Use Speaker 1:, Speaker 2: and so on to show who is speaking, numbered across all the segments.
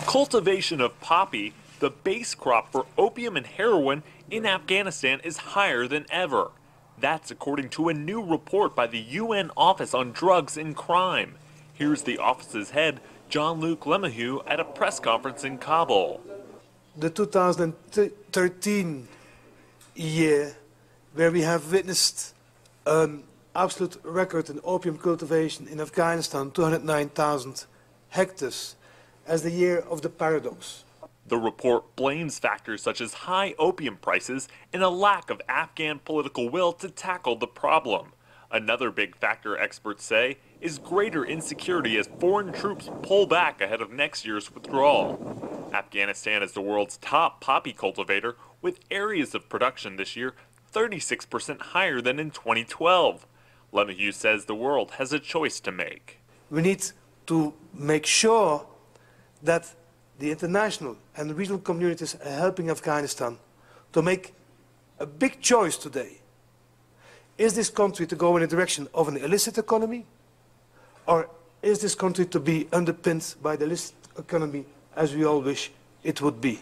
Speaker 1: Cultivation of poppy, the base crop for opium and heroin in Afghanistan, is higher than ever. That's according to a new report by the UN Office on Drugs and Crime. Here's the office's head, Jean-Luc Lemahieu, at a press conference in Kabul.
Speaker 2: The 2013 year, where we have witnessed an absolute record in opium cultivation in Afghanistan, 209,000 hectares, as the year of the paradox.
Speaker 1: The report blames factors such as high opium prices and a lack of Afghan political will to tackle the problem. Another big factor, experts say, is greater insecurity as foreign troops pull back ahead of next year's withdrawal. Afghanistan is the world's top poppy cultivator, with areas of production this year 36% higher than in 2012. Lemahieu says the world has a choice to make.
Speaker 2: We need to make sure that the international and regional communities are helping Afghanistan to make a big choice today. Is this country to go in the direction of an illicit economy? Or is this country to be underpinned by the illicit economy as we all wish it would be?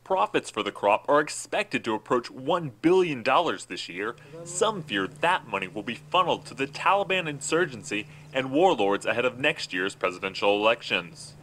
Speaker 1: Profits for the crop are expected to approach $1 billion this year. Some fear that money will be funneled to the Taliban insurgency and warlords ahead of next year's presidential elections.